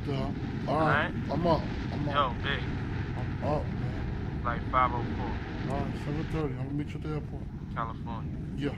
Yeah. All right. I'm up. Yo, big. I'm up, man. Like 504, All right, 7:30. I'm gonna meet you at the airport. California. Yeah.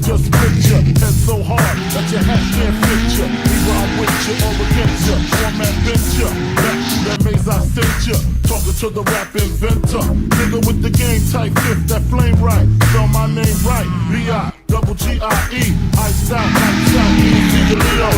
Just picture, head so hard that your hat can't fit you. Either I'm with you or against you. Format venture, that means I sent you. Talking to the rap inventor, nigga with the game type fifth, that flame right. Spell my name right, B-I-double-G-I-E. Iced out, easy to Leo.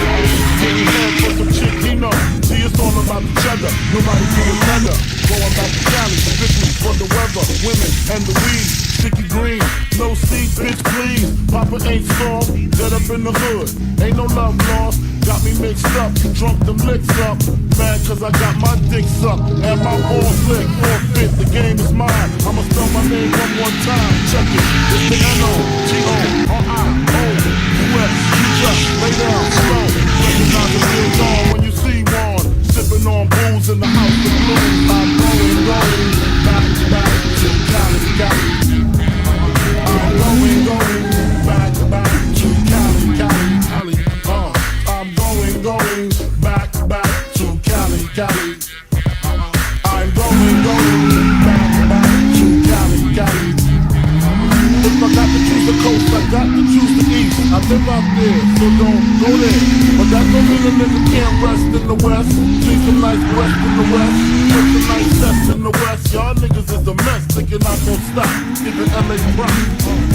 Getting head for some chick he know. See, it's all about the cheddar, nobody do it better. Going back to Cali, strictly for the weather, women and the weed. Sticky green, no seat, bitch, please. Papa ain't soft, dead up in the hood. Ain't no love lost, got me mixed up. Drunk them licks up, mad cause I got my dick sucked. And my balls lick, forfeit, the game is mine. I'ma spell my name one more time, check it. It's the N-O-G-O-R-I-O-U-S. You just lay down slow. Recognize the real dawn when you see one. Sipping on booze in the house of blues. I'm going back to Cali, Cali. I'm going back to Cali, Cali, Cali. I'm going back to Cali, Cali. I'm going back to Cali, Cali. If I got to choose the coast, I got to choose the east. I live out there, so don't go there. But that don't mean a nigga can't rest in the west. See some nice rest in the west. Take some nice steps in the west. Y'all niggas is a mess, thinking I gon' stop. Giving LA rock.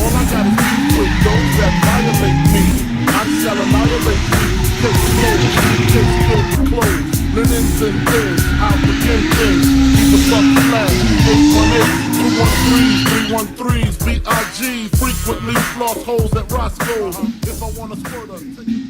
All I got is beef with those that violate me. I shall annihilate me. Take clothes, take filthy clothes. Linens and things, out the things. Keep the fuck flat. 818, 213s, 313s, B.I.G. Frequently floss holes at Roscoe's. If I wanna squirt her, take it.